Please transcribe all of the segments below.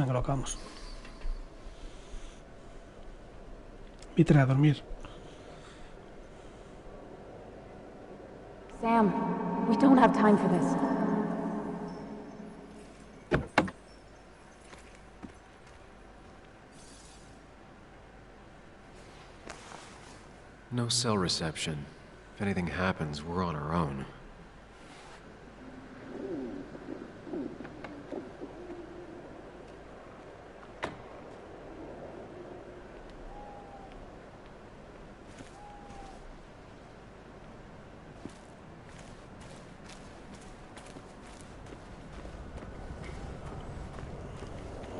Venga, lo acabamos. Vítera a dormir. Sam, we don't have time for this. No cell reception. If anything happens, we're on our own.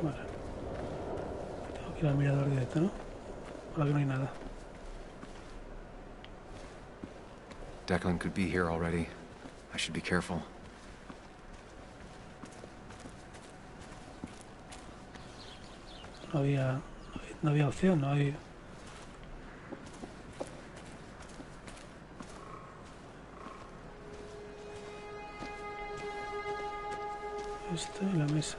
Vale. Tengo que ir al mirador directo, ¿no? Ahora que no hay nada. Declan could be here already. I should be careful. No había opción, no hay... Esto y la mesa.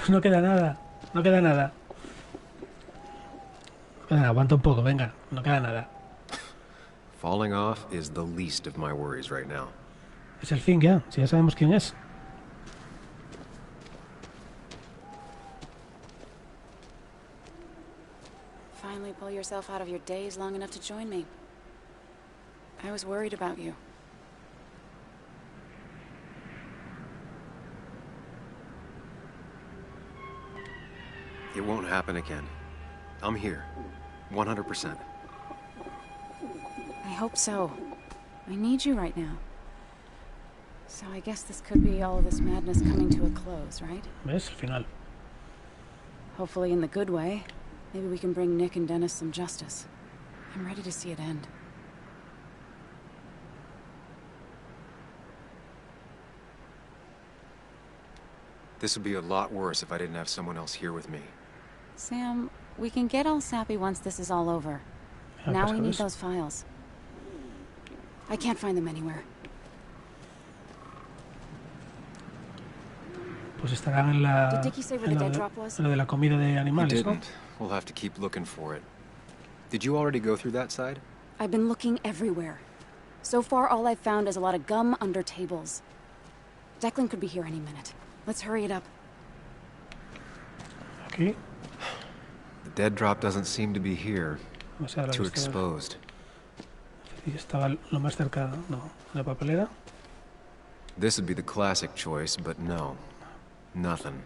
No queda nada, no queda nada. Aguanta un poco, venga, no queda nada. Falling off is the least of my worries right now. Es el fin ya, si ya sabemos quién es. Finally pull yourself out of your daze long enough to join me. I was worried about you. It won't happen again. I'm here. 100%. I hope so. I need you right now. So I guess this could be all of this madness coming to a close, right? ¿Ves? El final. Hopefully in the good way. Maybe we can bring Nick and Dennis some justice. I'm ready to see it end. This would be a lot worse if I didn't have someone else here with me. Sam, we can get all sappy once this is all over. Now we need those files. I can't find them anywhere. Pues estarán en la... en lo de la comida de animales, ¿no? We'll have to keep looking for it. Did you already go through that side? I've been looking everywhere. So far, all I've found is a lot of gum under tables. Declan could be here any minute. Let's hurry it up. Aquí. The dead drop doesn't seem to be here. Too exposed. Estaba lo más cerca, no, la papelera. This would be the classic choice, but no. Nothing.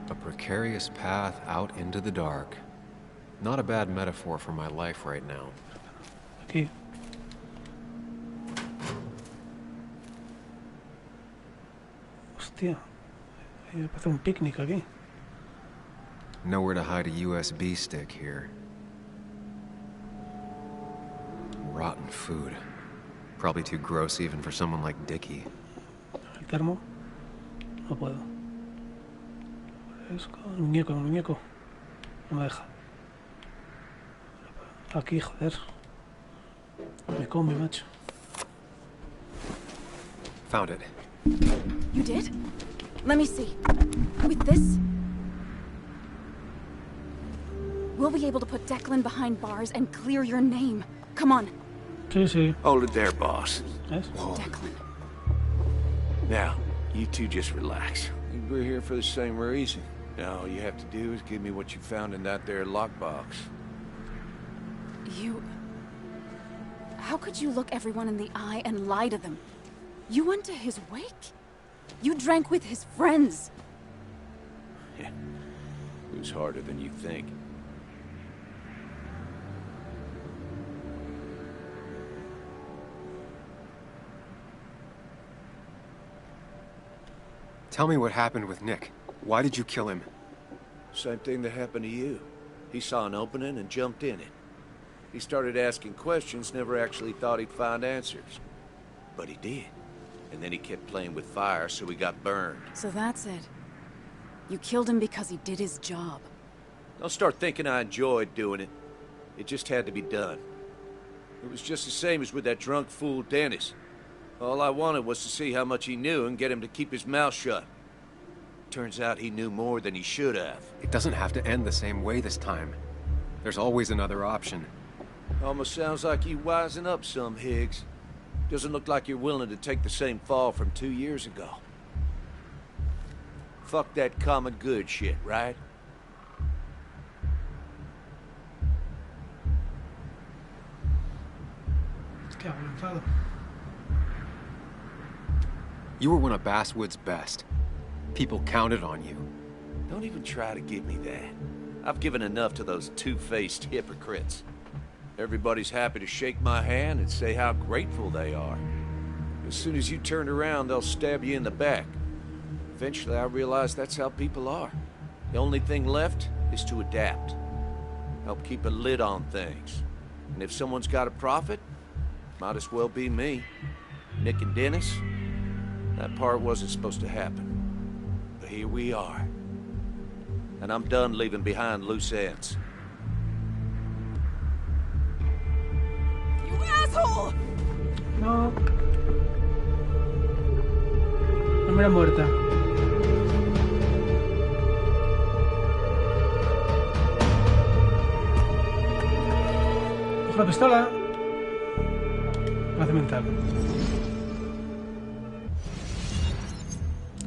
A precarious path out into the dark. Not a bad metaphor for my life right now. Aquí. Hostia. Me parece un picnic aquí. Nowhere to hide a USB stick here. Rotten food. Probably too gross even for someone like Dickie. El termo. No puedo. El muñeco. No me deja. Aquí, joder. Me come, macho. Found it. You did? Let me see. With this, we'll be able to put Declan behind bars and clear your name. Come on. Sí. Hold it there, boss. ¿Ves? Declan. Now, you two just relax. We're here for the same reason. Now, all you have to do is give me what you found in that there lockbox. You... How could you look everyone in the eye and lie to them? You went to his wake? You drank with his friends. Yeah. It was harder than you think. Tell me what happened with Nick. Why did you kill him? Same thing that happened to you. He saw an opening and jumped in it. He started asking questions, never actually thought he'd find answers. But he did. And then he kept playing with fire, so he got burned. So that's it. You killed him because he did his job. Don't start thinking I enjoyed doing it. It just had to be done. It was just the same as with that drunk fool Dennis. All I wanted was to see how much he knew and get him to keep his mouth shut. Turns out he knew more than he should have. It doesn't have to end the same way this time. There's always another option. Almost sounds like you wising up some, Higgs. Doesn't look like you're willing to take the same fall from 2 years ago. Fuck that common good shit, right? Qué avanzado. You were one of Basswood's best. People counted on you. Don't even try to give me that. I've given enough to those two-faced hypocrites. Everybody's happy to shake my hand and say how grateful they are. As soon as you turn around, they'll stab you in the back. Eventually, I realized that's how people are. The only thing left is to adapt. Help keep a lid on things. And if someone's got a profit, might as well be me. Nick and Dennis, that part wasn't supposed to happen. But here we are. And I'm done leaving behind loose ends. You asshole! No. No me era muerta. Cojo la pistola. Base mental.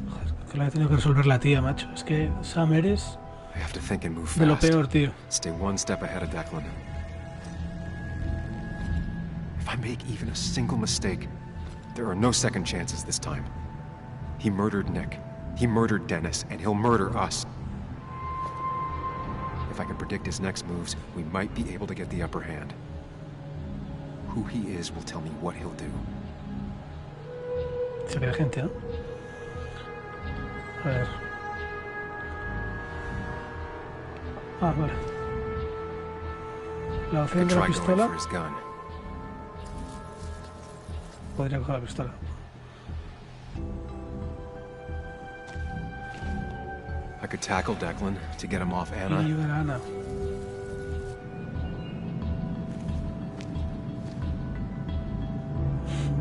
Joder, que la he tenido que resolver la tía, macho. Es que Sam eres I have to think and move de lo fast. peor, tío. Stay one step ahead of Declan. If I make even a single mistake, there are no second chances this time. He murdered Nick. He murdered Dennis, and he'll murder us. If I can predict his next moves, we might be able to get the upper hand. Who he is will tell me what he'll do. Se ve gente, ¿no? A ver. Ah, vale. La opción de la Try going pistola. for his gun. Podría coger la pistola. I could tackle Declan to get him off Y Anna. ayudar a Ana.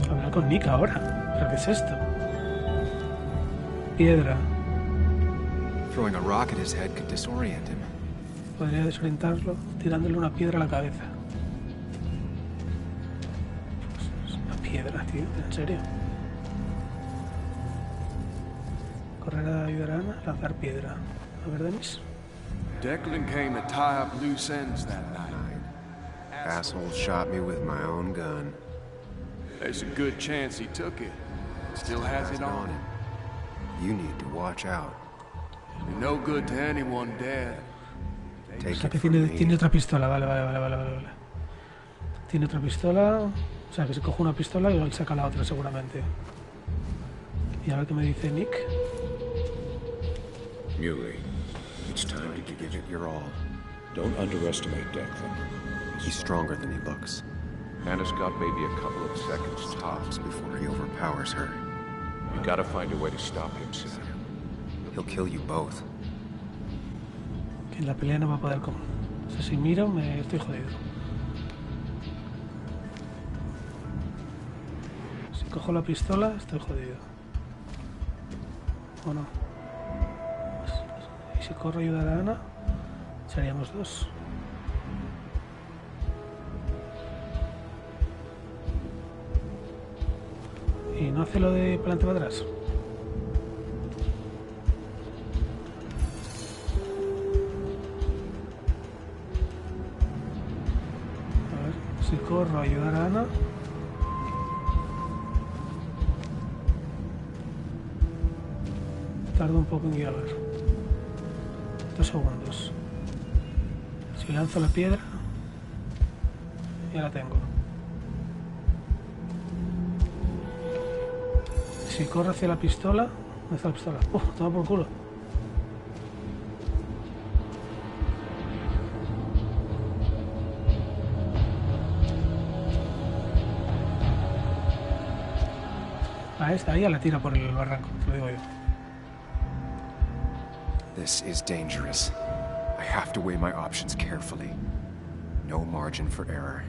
Hablar con Nick ahora. ¿Pero qué es esto? Piedra. Throwing a rock at his head could disorient him. Podría desorientarlo tirándole una piedra a la cabeza. Pues es una piedra, tío. ¿En serio? Correr a ayudar a Ana, lanzar piedra. A ver, Dennis. Declan came to tie up loose ends that night. Asshole shot me with my own gun. There's a good chance he took it. Still has it on him. You need to watch out. You're no good to anyone dead. O Take sea it que from tiene me. otra pistola, vale. Tiene otra pistola, o sea que se coge una pistola y él saca la otra seguramente. Y a ver qué me dice Nick. Muley, it's time to give Give it your all. Don't underestimate Declan. He's stronger than he looks. Anna's got maybe a couple of seconds tops. Before he overpowers her, You gotta find a way to stop him, Sam. he'll kill you both. Que en la pelea no va a poder con. O sea, si miro, me estoy jodido. Si cojo la pistola, estoy jodido. ¿O no? Y si corro a ayudar a Ana, seríamos dos. Y no hace lo de para adelante para atrás. A ver, si corro a ayudar a Ana. Tardo un poco en guiar. 2 segundos. Si lanzo la piedra, ya la tengo. Si corro hacia la pistola, ¿dónde está la pistola? Toma por culo. A esta, ella la tira por el barranco, te lo digo yo. This is dangerous. I have to weigh my options carefully. No margin for error.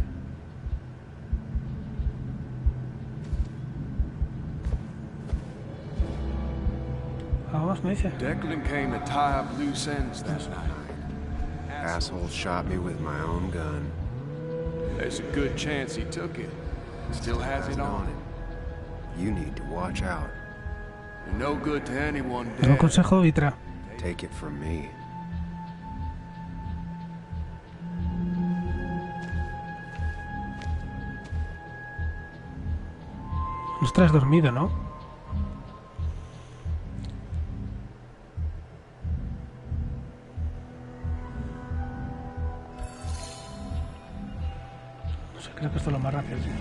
Vamos, me dice. Declan came to tie up loose ends that night. Asshole shot me with my own gun. There's a good chance he took it. Still has it on. You need to watch out. You're no good to anyone Un dead. consejo, Vitra. Take it from me. No estás dormido, ¿no? No sé, creo que esto es lo más rápido, tío.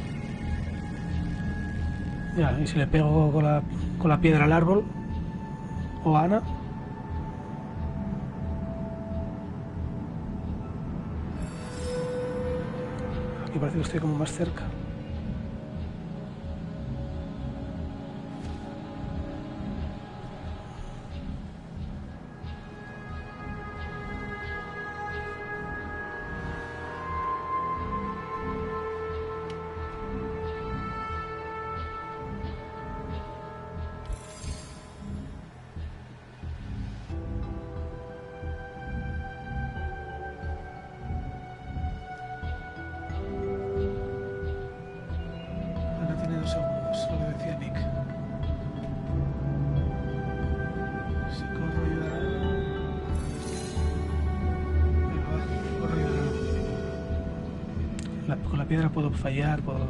Ya, y si le pego con la piedra al árbol, o a Ana. Aquí parece que estoy como más cerca. Ana tiene 2 segundos, lo que decía Nick. Si corro ayudará. Venga, va, corro ayudará. Con la piedra puedo fallar, puedo...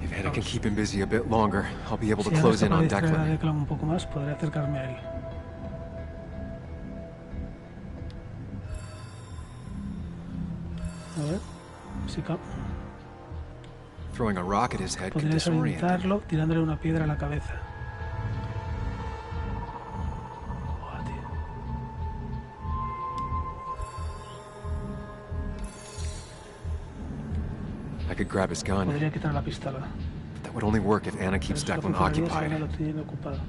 If Hannah can keep him busy a bit longer, I'll be able to Si Ana close está in para on distraer a Declan. Declan un poco más, podré acercarme a él. A ver, si Throwing a rock at his head could podría disorient him. desorientarlo tirándole una piedra a la cabeza. Buah, tío. I could grab his gun, Podría quitar la pistola. but that would only work if Anna Pero keeps eso lo Declan funcionaría si Ana occupied. lo tiene ocupado.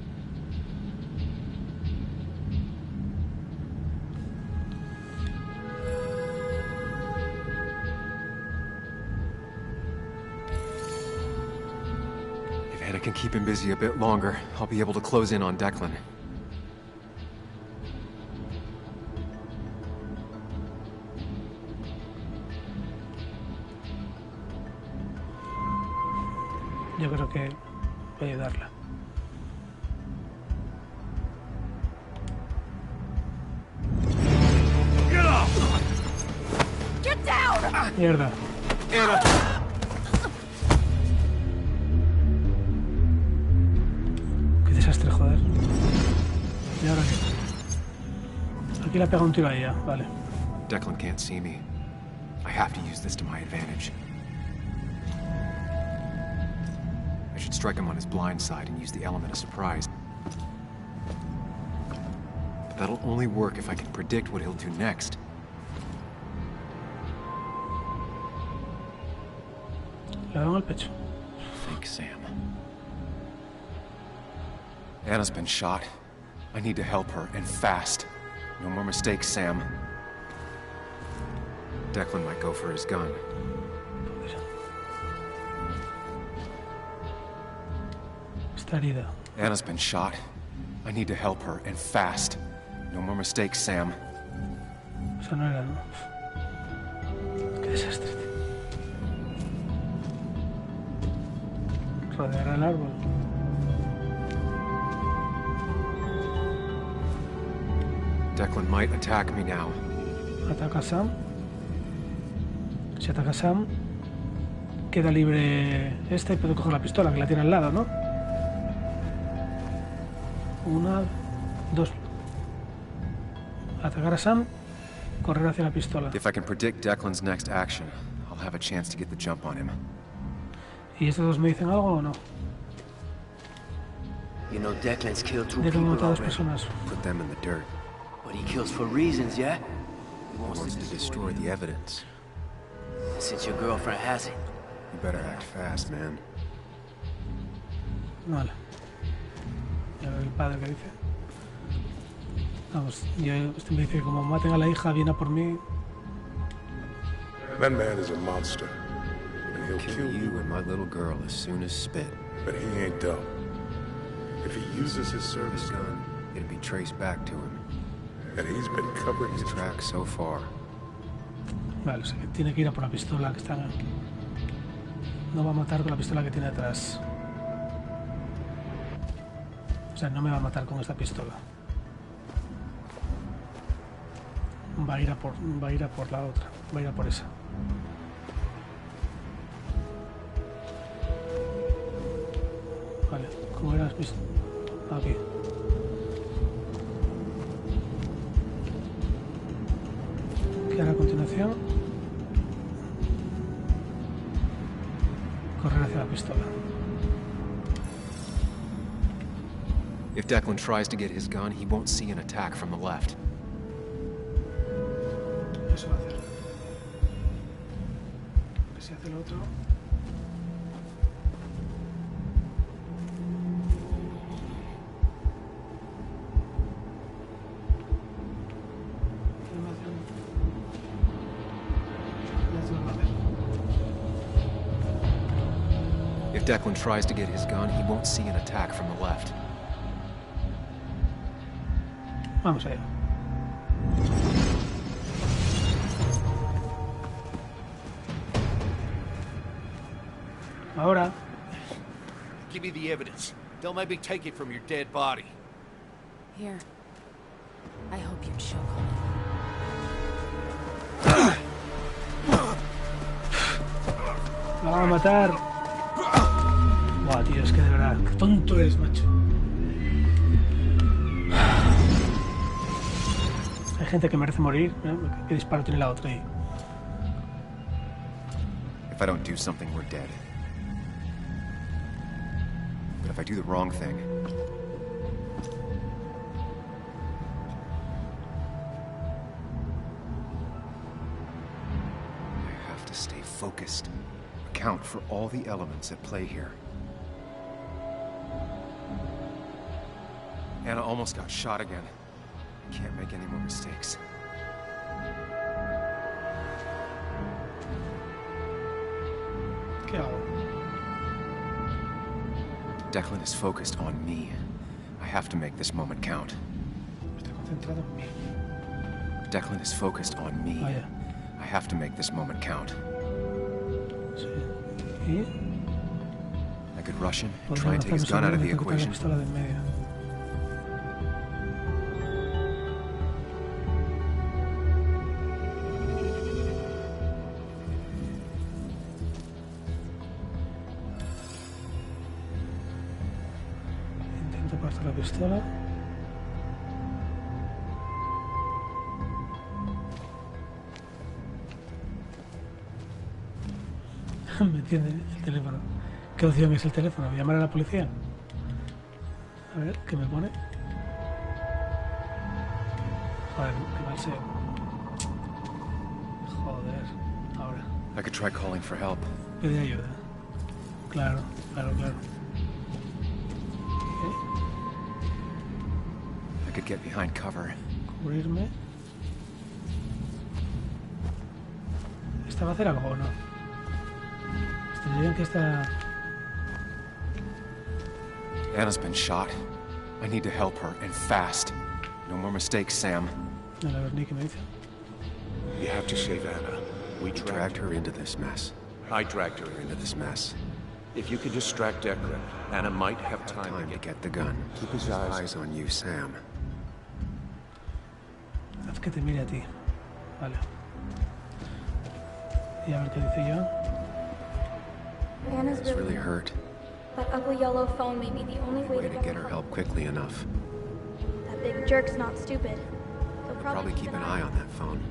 If Hannah can keep him busy a bit longer, I'll be able to close in on Declan. Yo creo que voy a ayudarla. Get down! Mierda. Qué desastre, joder. ¿Y ahora qué? Aquí le pega un tiro a ella, vale. Declan can't see me. I have to use this to my advantage. I should strike him on his blind side and use the element of surprise. But that'll only work if I can predict what he'll do next. Le doy en el pecho. Think, Sam. Anna's been shot. I need to help her, and fast. No more mistakes, Sam. Declan might go for his gun. Está herida. Anna's been shot. I need to help her, and fast. No more mistakes, Sam. O sea, no era, ¿no? Qué desastre, tío. Rodear el árbol. Declan might attack me now. Ataca a Sam. Si ataca a Sam, queda libre este y puedo coger la pistola que la tiene al lado, ¿no? 1, 2. Atacar a Sam, correr hacia la pistola. If I can predict Declan's next action, I'll have a chance to get the jump on him. ¿Y estos dos me dicen algo o no? You know Declan's killed 2 Ya que he people matado a dos already, personas. Put them in the dirt. but he kills for reasons, yeah? He He wants to destroy the evidence. Since your girlfriend has it, You better act fast, man. Vale. Y a ver el padre que dice. Vamos, este me dice que como maten a la hija, viene a por mí. That man is a monster. And he'll Kill you and my little girl as soon as spit. But he ain't dumb. If he uses his service gun, Gun, it'll be traced back to him. and he's been covering His his track so far. Vale, o sea que tiene que ir a por la pistola que está. No va a matar con la pistola que tiene atrás. O sea, no me va a matar con esta pistola. Va a ir a por la otra. Va a ir a por esa. Vale, ¿cómo eras visto? Aquí. ¿Qué hará a continuación? Correr hacia la pistola. If Declan tries to get his gun, he won't see an attack from the left. Eso va a hacer. Que si hace lo otro. If Declan tries to get his gun, he won't see an attack from the left. Vamos allá. Ahora. Give me the evidence. Don't make me take it from your dead body. Here. I hope you choke on La van a matar. Buah, tío, es que de verdad, qué tonto eres, macho. Hay gente que merece morir, ¿no? ¿Qué disparo tiene la otra ahí? If I don't do something, we're dead. But if I do the wrong thing, I have to stay focused, account for all the elements at play here. Anna almost got shot again. Can't make any more mistakes. ¿Qué hago? Declan is focused on me. I have to make this moment count. Estoy concentrado en mí. Declan is focused on me. Ah, ya. I have to make this moment count. Sí. ¿Y? I could rush him and Podría try and take his gun out of the lanzarme sobre él, equation. quitar la pistola de en medio. Intento apartar la pistola. Me entiende el teléfono. ¿Qué opción es el teléfono? ¿Llamar a la policía? A ver, ¿qué me pone? Joder, qué mal sea. Joder, ahora. I could try calling for help. Pedir ayuda. Claro, claro, claro. I could get behind cover. Cubrirme. ¿Esta va a hacer algo o no? Estaría bien que esta... Anna's been shot. I need to help her, and fast. No more mistakes, Sam. A ver, Nicky me dice. You have to save Anna. We dragged her into this mess. I dragged her in. Into this mess. If you could distract Declan, Anna might have time Time to to get... get the gun. Keep his eyes on you, Sam. Haz que te mire a ti. Vale. Y a ver qué dice yo. Anna's It's really hurt. That ugly yellow phone may be the only way Way to get her help quickly enough. That big jerk's not stupid. He'll Probably keep an eye on that phone.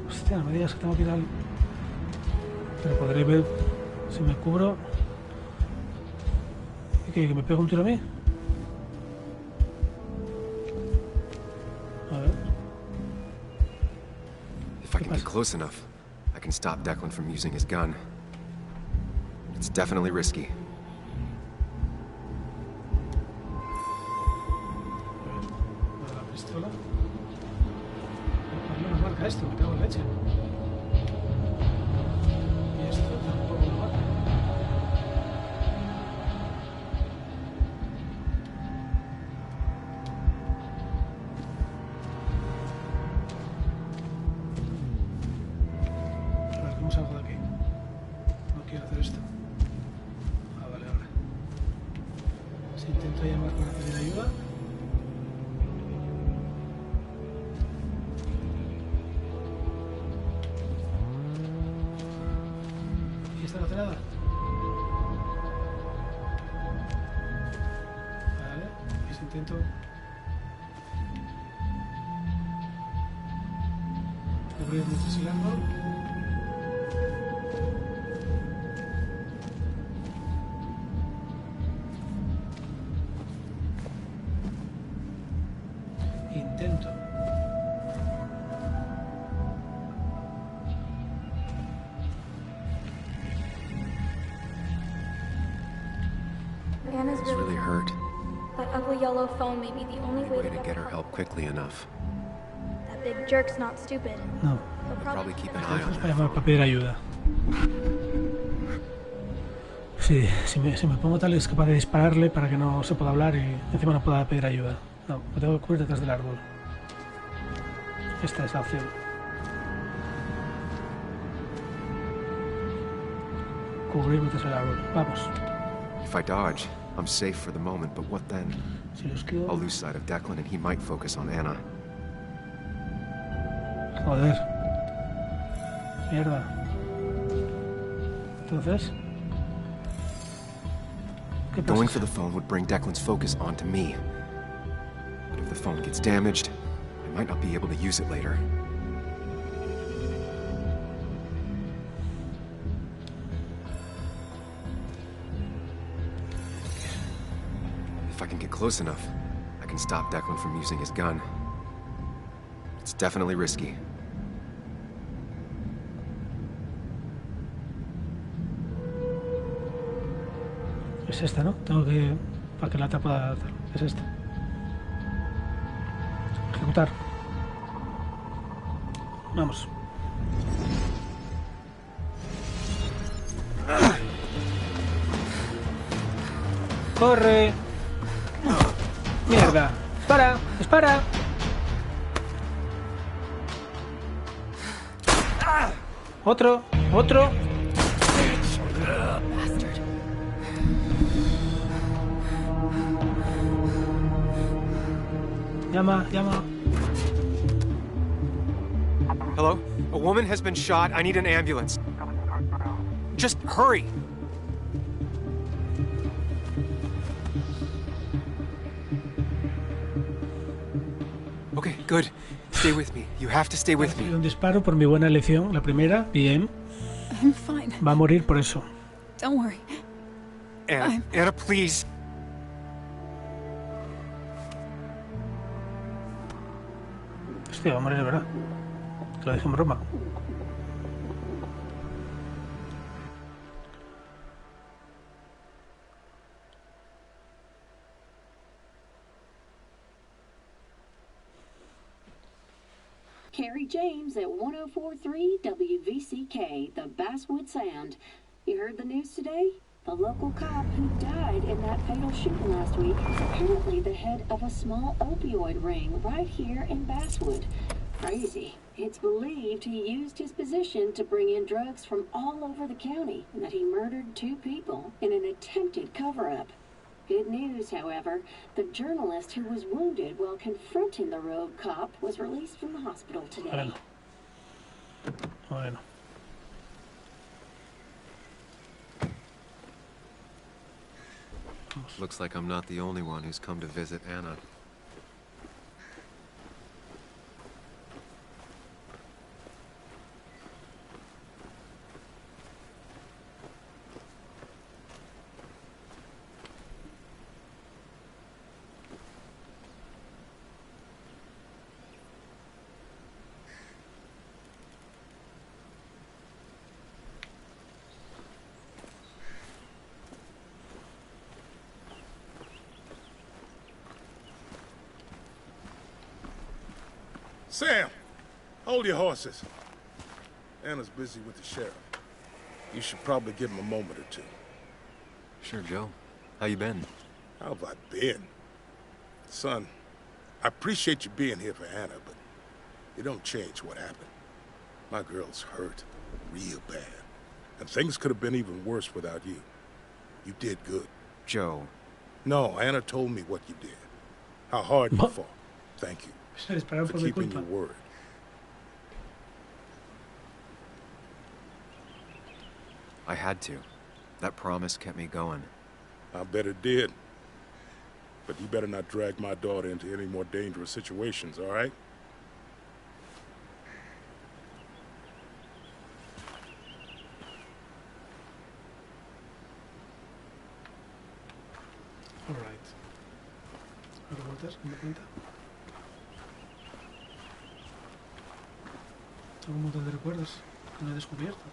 Hostia, no me digas que tengo que ir al... Pero podré ver si me cubro... ¿Y qué? ¿Que me pega un tiro a mí? A ver. If I ¿Qué can get pasa? close enough, I can stop Declan from using his gun. It's definitely risky. La pistola. ¿Por qué no marca esto? Me cago en leche. Y esto tampoco lo marca. A ver, ¿cómo salgo de aquí? No quiero hacer esto. Ah, vale, ahora. Si intento llamar para pedir ayuda. ¿Y esta no hace nada? Vale, y si intento... cubrir mientras el árbol. Intento. Anna's It's really hurt. That ugly yellow phone may be the only way Way to get her help quickly enough. That big jerk's not stupid. No. He'll Probably keep an eye Es on para that. llamar para pedir ayuda. Sí, si me pongo tal es capaz de dispararle para que no se pueda hablar y encima no pueda pedir ayuda. No, me tengo que cubrir detrás del árbol. Esta es la opción. Cubrir detrás del árbol. Vamos. If I dodge, I'm safe for the moment, but what then? Si lo esquivo... I'll lose sight of Declan and he might focus on Anna. Joder. Mierda. Entonces... ¿qué Going pasa? for the phone would bring Declan's focus onto me. But if the phone gets damaged, I might not be able to use it later. If I can get close enough, I can stop Declan from using his gun. It's definitely risky. Es esta, ¿no? Tengo que... para que la tapa pueda hacer. Es esta. Ejecutar. Vamos. ¡Corre! ¡Mierda! ¡Dispara! ¡Dispara! ¡Otro! ¡Otro! Bastard. Llama, llama. Hello? A woman has been shot. I need an ambulance. Just hurry! Okay, good. Stay with me. You have to stay with me. Un disparo por mi buena elección. La primera, bien. I'm fine. Va a morir por eso. Don't worry. Anna, Anna, please. Hostia, va a morir de verdad. Que lo dije en broma. Carrie James at 1043 WVCK, the Basswood Sound. You heard the news today? The local cop who died in that fatal shooting last week is apparently the head of a small opioid ring right here in Basswood. Crazy. It's believed he used his position to bring in drugs from all over the county and that he murdered 2 people in an attempted cover-up. Good news, however, the journalist who was wounded while confronting the rogue cop was released from the hospital today. Bueno. Bueno. Looks like I'm not the only one who's come to visit Anna. Sam, hold your horses. Anna's busy with the sheriff. You should probably give him a moment or two. Sure, Joe. How you been? How have I been? Son, I appreciate you being here for Anna, but it don't change what happened. My girl's hurt, real bad. And things could have been even worse without you. You did good. Joe. No, Anna told me what you did. How hard you fought. Thank you for keeping your word. I had to. That promise kept me going. I bet it did. But you better not drag my daughter into any more dangerous situations, all right? All right. Ahora Walter, ¿me cuenta? Tengo un montón de recuerdos que no he descubierto.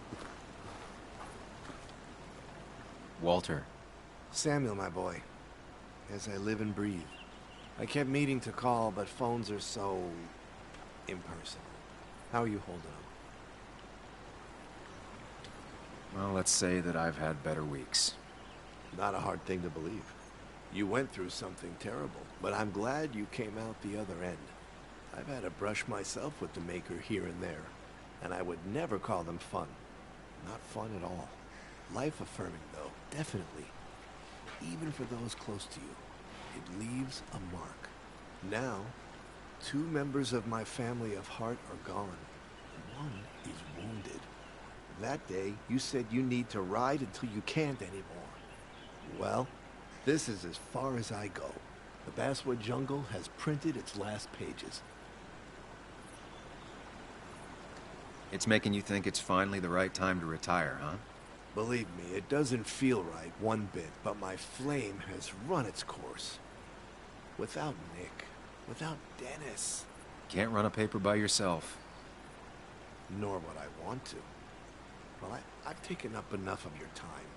Walter. Samuel, my boy. As I live and breathe. I kept meaning to call, but phones are so impersonal. How are you holding up? Well, let's say that I've had better weeks. Not a hard thing to believe. You went through something terrible, but I'm glad you came out the other end. I've had a brush myself with the Maker here and there, and I would never call them fun. Not fun at all. Life-affirming, though, definitely. Even for those close to you, it leaves a mark. Now, 2 members of my family of heart are gone. One is wounded. That day, you said you need to ride until you can't anymore. Well, this is as far as I go. The Basswood Jungle has printed its last pages. It's making you think it's finally the right time to retire, huh? Believe me, it doesn't feel right one bit, but my flame has run its course. Without Nick, without Dennis. Can't run a paper by yourself. Nor would I want to. Well, I've taken up enough of your time.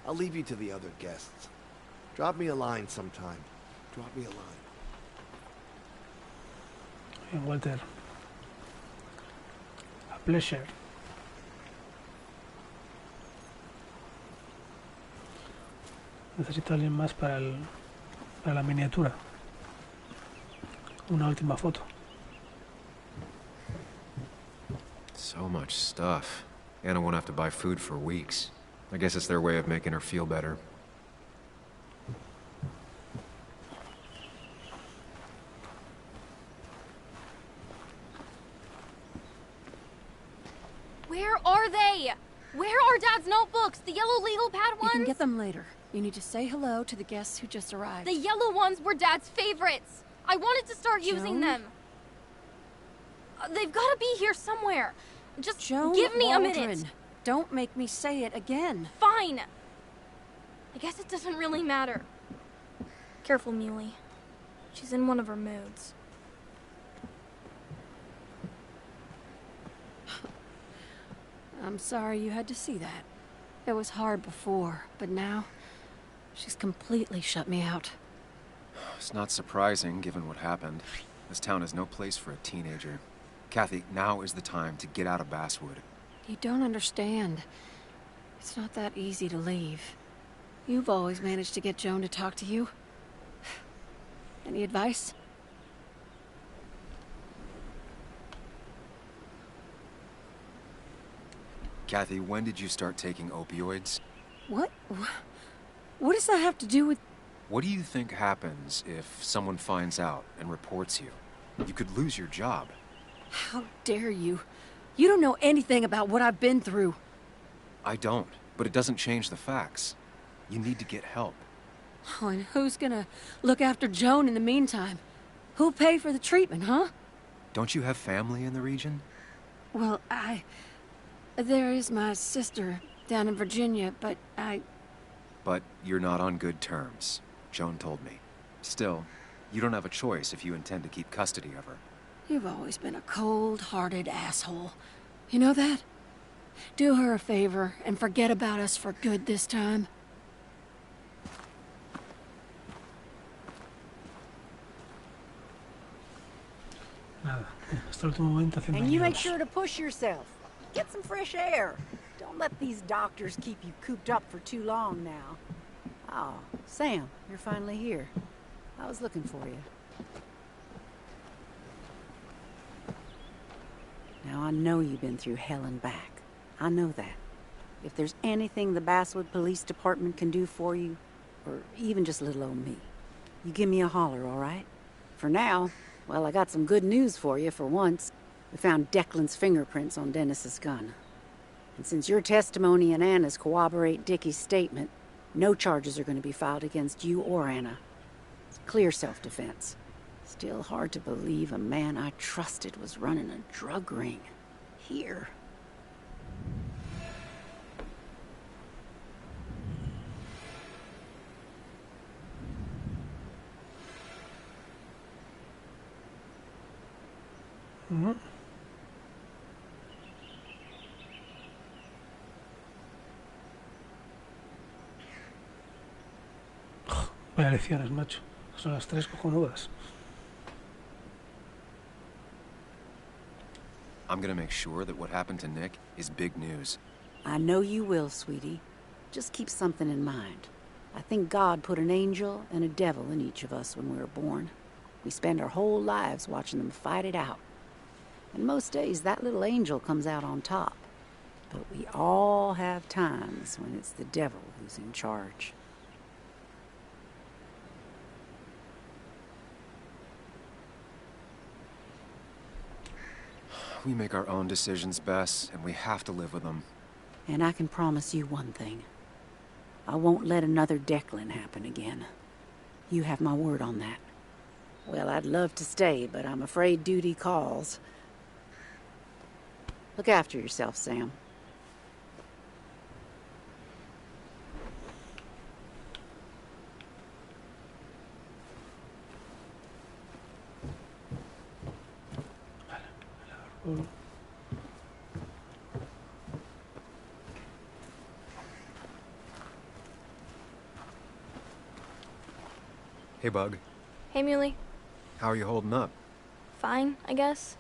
I'll leave you to the other guests. Drop me a line sometime. Drop me a line. Bien, Walter. A pleasure. Necesito a alguien más para la miniatura. Una última foto. So much stuff. Anna won't have to buy food for weeks. I guess it's their way of making her feel better. Where are they? Where are Dad's notebooks? The yellow legal pad ones? You can get them later. You need to say hello to the guests who just arrived. The yellow ones were Dad's favorites. I wanted to start using them. They've got to be here somewhere. Just give me a minute. Don't make me say it again. Fine. I guess it doesn't really matter. Careful, Muley. She's in one of her moods. I'm sorry you had to see that. It was hard before, but now she's completely shut me out. It's not surprising, given what happened. This town is no place for a teenager. Kathy, now is the time to get out of Basswood. You don't understand. It's not that easy to leave. You've always managed to get Joan to talk to you. Any advice? Kathy, when did you start taking opioids? What? What does that have to do with... What do you think happens if someone finds out and reports you? You could lose your job. How dare you? You don't know anything about what I've been through. I don't, but it doesn't change the facts. You need to get help. Oh, and who's gonna look after Joan in the meantime? Who'll pay for the treatment, huh? Don't you have family in the region? Well, there is my sister down in Virginia, but But you're not on good terms, Joan told me. Still, you don't have a choice if you intend to keep custody of her. You've always been a cold-hearted asshole. You know that? Do her a favor and forget about us for good this time. Nada, esto hasta el último momento haciendo And you make amigos. sure to push yourself. Get some fresh air. Don't let these doctors keep you cooped up for too long now. Oh, Sam, you're finally here. I was looking for you. Now, I know you've been through hell and back. I know that. If there's anything the Basswood Police Department can do for you, or even just little old me, you give me a holler, all right? For now, well, I got some good news for you for once. We found Declan's fingerprints on Dennis's gun. And since your testimony and Anna's corroborate Dickie's statement, no charges are going to be filed against you or Anna. It's clear self-defense. Still hard to believe a man I trusted was running a drug ring. Here. Ujú. Vaya lecciones, macho. Son las tres cojonudas. I'm gonna make sure that what happened to Nick is big news. I know you will, sweetie. Just keep something in mind. I think God put an angel and a devil in each of us when we were born. We spend our whole lives watching them fight it out. And most days, that little angel comes out on top. But we all have times when it's the devil who's in charge. We make our own decisions, Bess, and we have to live with them. And I can promise you one thing. I won't let another Declan happen again. You have my word on that. Well, I'd love to stay, but I'm afraid duty calls. Look after yourself, Sam. Hey, Bug. Hey, Muley. How are you holding up? Fine, I guess.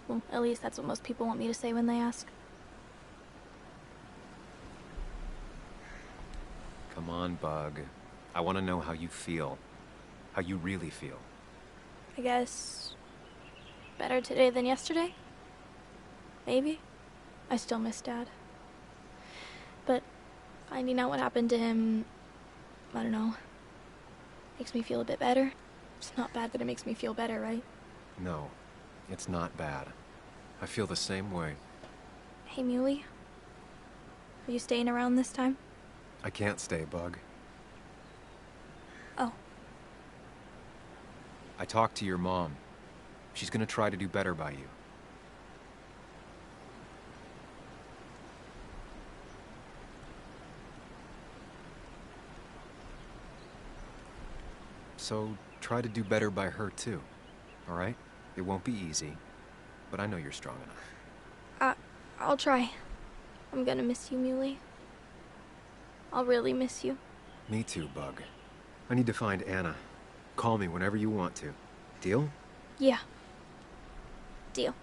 Well, at least that's what most people want me to say when they ask. Come on, Bug. I want to know how you feel. How you really feel. I guess... better today than yesterday? Maybe. I still miss Dad. But finding out what happened to him... I don't know. Makes me feel a bit better. It's not bad that it makes me feel better, right? No, it's not bad. I feel the same way. Hey, Muley. Are you staying around this time? I can't stay, Bug. Oh. I talked to your mom. She's gonna try to do better by you. So, try to do better by her too, all right? It won't be easy, but I know you're strong enough. I'll try. I'm gonna miss you, Muley. I'll really miss you. Me too, Bug. I need to find Anna. Call me whenever you want to. Deal? Yeah. Deal.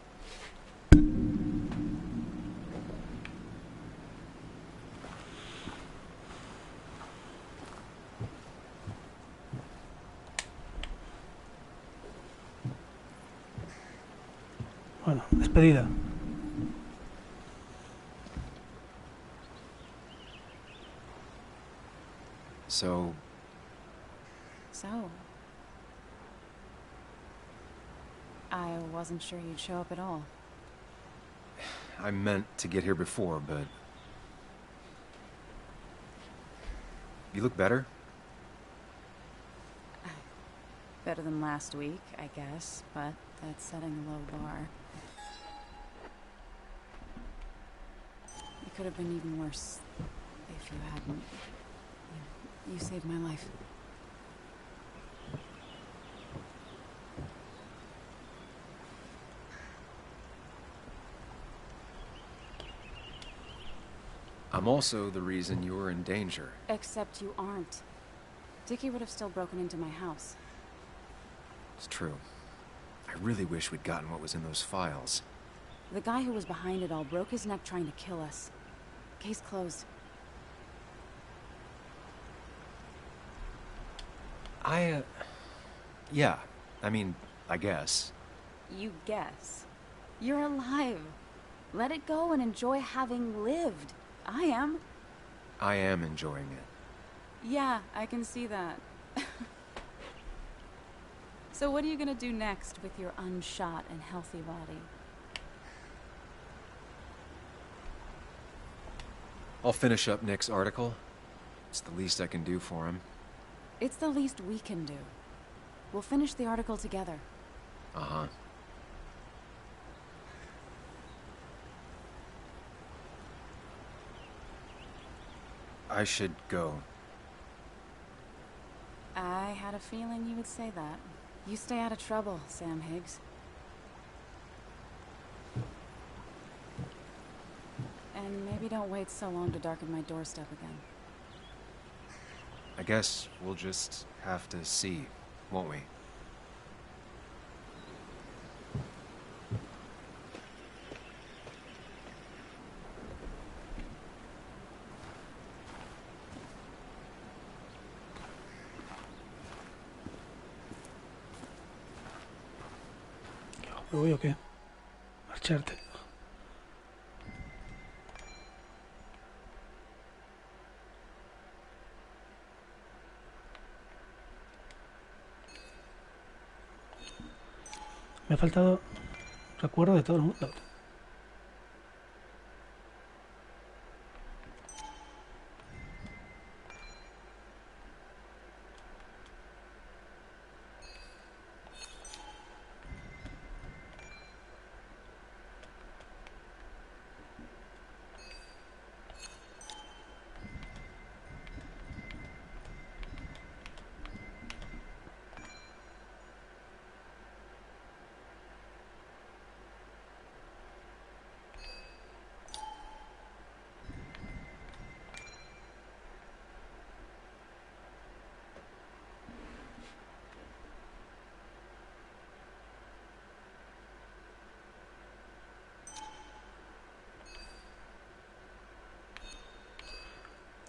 Bueno, despedida. So, I wasn't sure you'd show up at all. I meant to get here before, but... You look better? Better than last week, I guess, but that's setting a low bar. It could have been even worse if you hadn't. You saved my life. I'm also the reason you're in danger. Except you aren't. Dickie would have still broken into my house. It's true. I I really wish we'd gotten what was in those files. The guy who was behind it all broke his neck trying to kill us. Case closed. Yeah. I mean, I guess. You guess. You're alive. Let it go and enjoy having lived. I am. I am enjoying it. Yeah, I can see that. So what are you gonna do next with your unshot and healthy body? I'll finish up Nick's article. It's the least I can do for him. It's the least we can do. We'll finish the article together. Uh-huh. I should go. I had a feeling you would say that. You stay out of trouble, Sam Higgs. And maybe don't wait so long to darken my doorstep again. I guess we'll just have to see, won't we? ¿Me voy o qué? Marcharte. Me ha faltado recuerdo de todo el mundo.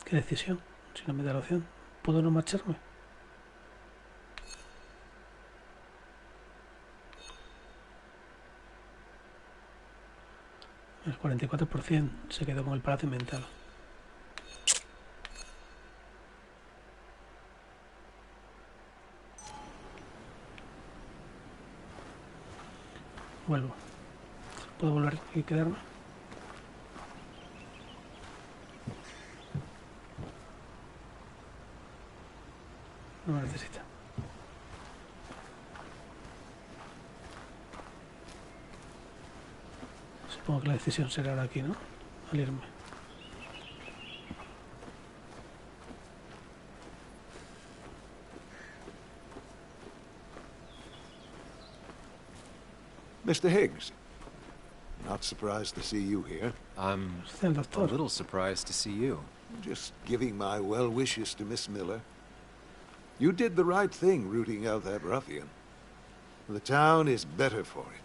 ¿Qué decisión? Si no me da la opción, ¿puedo no marcharme? El 44% se quedó con el palacio mental. Vuelvo. ¿Puedo volver y quedarme? No me necesita. Supongo que la decisión será ahora aquí, ¿no? Al irme. Mr. Higgs, not surprised to see you here. I'm a little surprised to see you. Just giving my well wishes to Miss Miller. You did the right thing rooting out that ruffian. The town is better for it.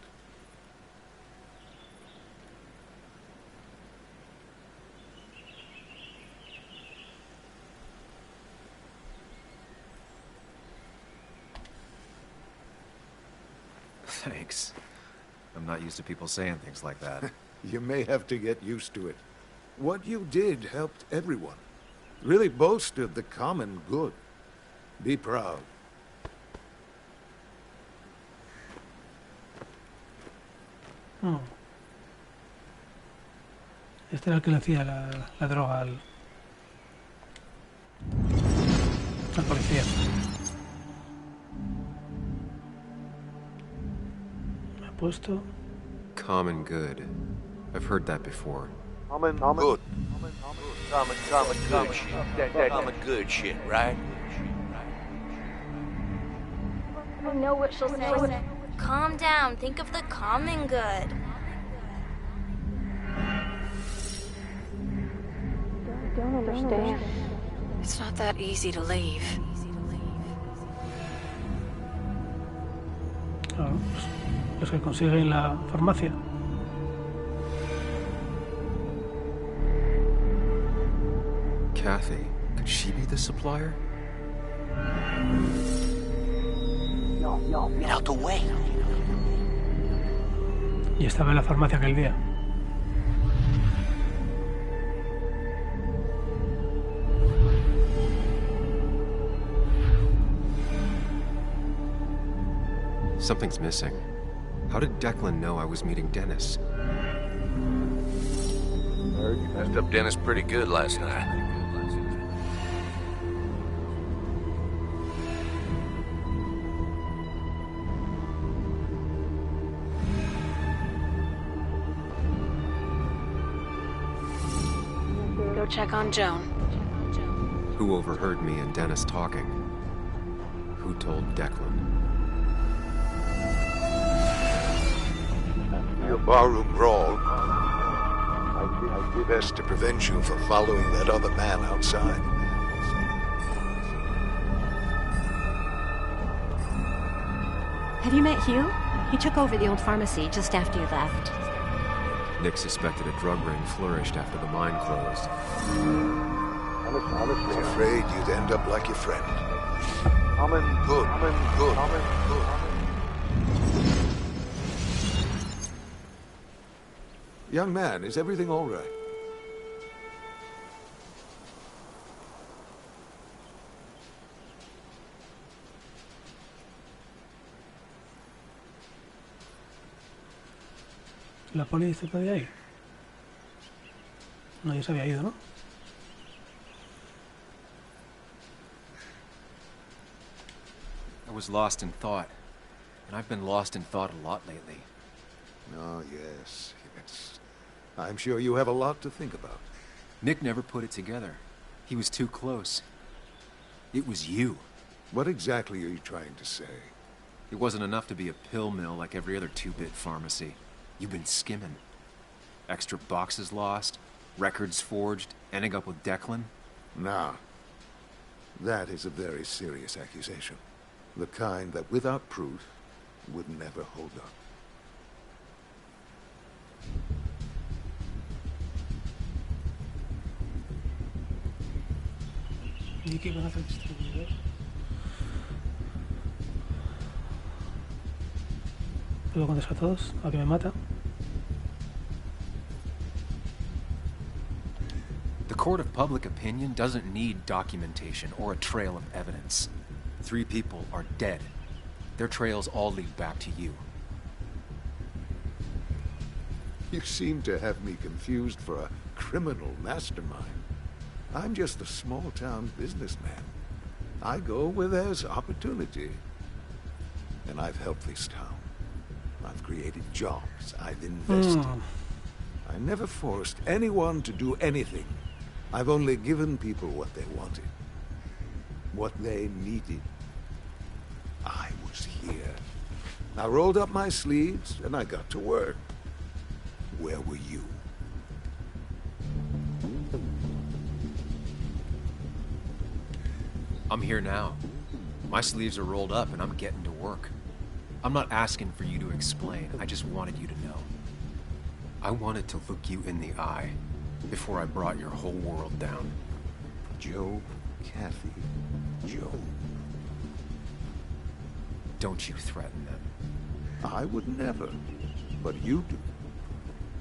Thanks. I'm not used to people saying things like that. You may have to get used to it. What you did helped everyone. Really bolstered the common good. Be proud. Oh. Este era el que le hacía la droga al policía. Me ha puesto... Common good. I've heard that before. Common good. Common good shit. Common good shit, right? I know what she'll say. Calm down. Think of the common good. I don't understand. It's not that easy to leave. Oh, pues los que consigue en la farmacia. Kathy, could she be the supplier? Get out the way. Y estaba en la farmacia aquel día. Something's missing. How did Declan know I was meeting Dennis? You messed up Dennis pretty good last night. Go check on Joan. Who overheard me and Dennis talking? Who told Declan? Your barroom brawl. I did best to prevent you from following that other man outside. Have you met Hugh? He took over the old pharmacy just after you left. Nick suspected a drug ring flourished after the mine closed. Honestly, afraid you'd end up like your friend. Good. Young man, is everything all right? ¿La poli está todavía ahí? No, ya se había ido, ¿no? I was lost in thought, and I've been lost in thought a lot lately. Oh, yes. I'm sure you have a lot to think about. Nick never put it together. He was too close. It was you. What exactly are you trying to say? It wasn't enough to be a pill mill like every other two-bit pharmacy. You've been skimming. Extra boxes lost, records forged, ending up with Declan. Now, that is a very serious accusation. The kind that, without proof, would never hold up. ¿Y qué conoce el distribuidor? ¿Puedo contestar a todos? ¿A que me mata? The court of public opinion doesn't need documentation or a trail of evidence. 3 people are dead. Their trails all lead back to you. You seem to have me confused for a criminal mastermind. I'm just a small-town businessman. I go where there's opportunity. And I've helped this town. I've created jobs. I've invested. I never forced anyone to do anything. I've only given people what they wanted. What they needed. I was here. I rolled up my sleeves and I got to work. Where were you? I'm here now. My sleeves are rolled up and I'm getting to work. I'm not asking for you to explain. I just wanted you to know. I wanted to look you in the eye before I brought your whole world down. Joe, Kathy, Joe. Don't you threaten them. I would never, but you do.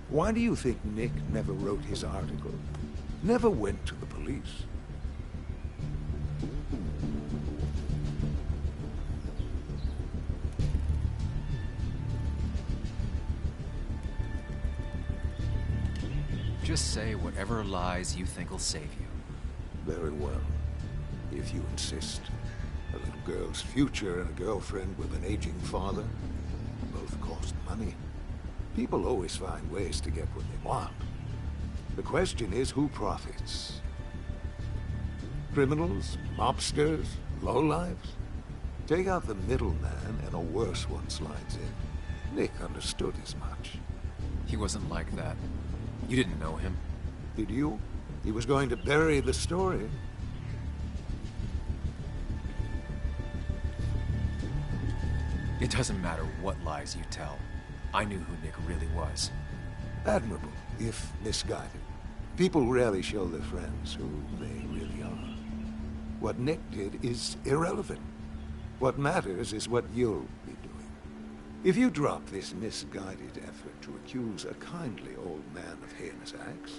Why do you think Nick never wrote his article? Never went to the police? Just say whatever lies you think will save you. Very well, if you insist. A little girl's future and a girlfriend with an aging father both cost money. People always find ways to get what they want. The question is, who profits? Criminals? Mobsters? Lowlifes? Take out the middleman and a worse one slides in. Nick understood as much. He wasn't like that. You didn't know him. Did you? He was going to bury the story. It doesn't matter what lies you tell. I knew who Nick really was. Admirable, if misguided. People rarely show their friends who they really are. What Nick did is irrelevant. What matters is what you'll be doing. If you drop this misguided effort to accuse a kindly old man of heinous acts,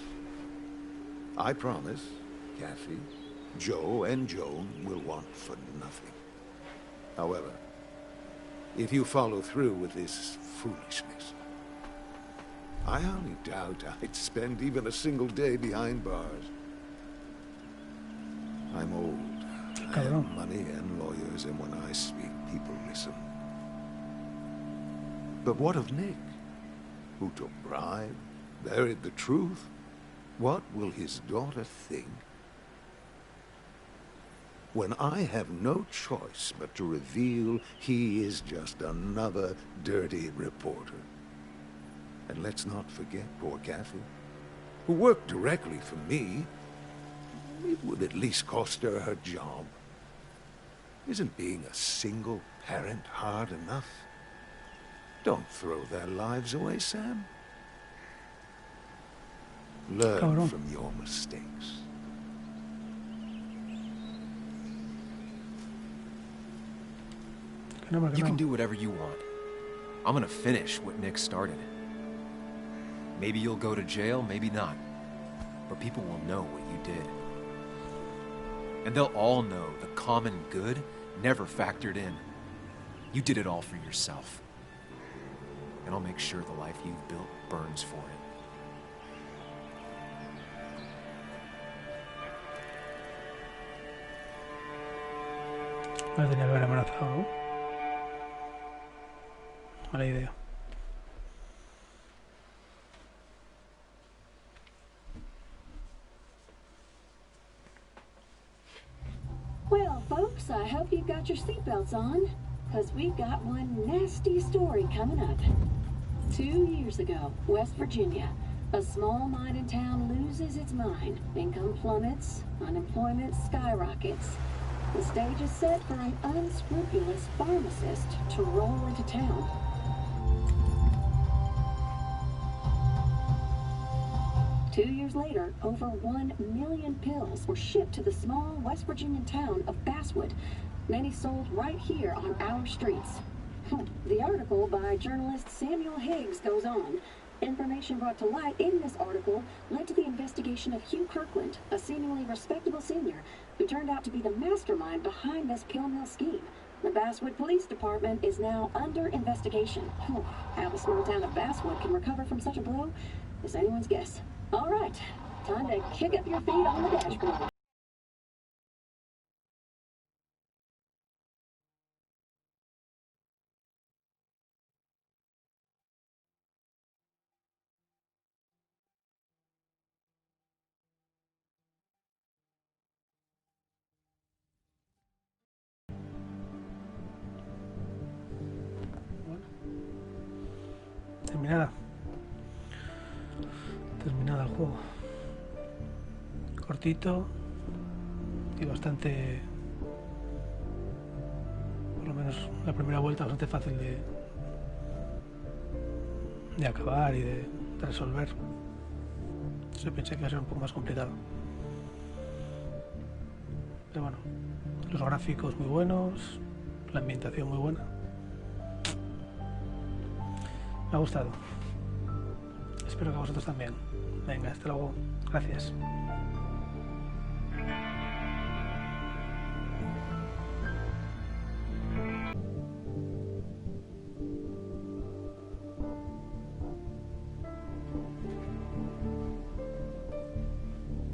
I promise, Kathy, Joe, and Joan will want for nothing. However, if you follow through with this foolishness, I hardly doubt I'd spend even a single day behind bars. I'm old. I have money and lawyers, and when I speak, people listen. But what of Nick? Who took bribe, buried the truth? What will his daughter think when I have no choice but to reveal he is just another dirty reporter? And let's not forget poor Kathy, who worked directly for me. It would at least cost her her job. Isn't being a single parent hard enough? Don't throw their lives away, Sam. Learn from your mistakes. You can do whatever you want. I'm gonna finish what Nick started. Maybe you'll go to jail, maybe not. But people will know what you did. And they'll all know the common good never factored in. You did it all for yourself. And I'll make sure the life you've built burns for it. Me tenía que haber amenazado, ¿no? Mala idea. Well, folks, I hope you've got your seatbelts on, because we've got one nasty story coming up. 2 years ago, West Virginia, a small mining town loses its mind. Income plummets, unemployment skyrockets. The stage is set for an unscrupulous pharmacist to roll into town. Two years later, over 1 million pills were shipped to the small West Virginian town of Basswood, many sold right here on our streets. The article by journalist Samuel Higgs goes on. Information brought to light in this article led to the investigation of Hugh Kirkland, a seemingly respectable senior who turned out to be the mastermind behind this pill mill scheme. The Basswood Police Department is now under investigation. How the small town of Basswood can recover from such a blow is anyone's guess. All right, time to kick up your feet on the dashboard. Terminada el juego. Cortito y bastante, por lo menos la primera vuelta, bastante fácil de acabar y de resolver. Yo pensé que iba a ser un poco más complicado. Pero bueno, los gráficos muy buenos, la ambientación muy buena. Me ha gustado. Espero que a vosotros también. Venga, hasta luego. Gracias.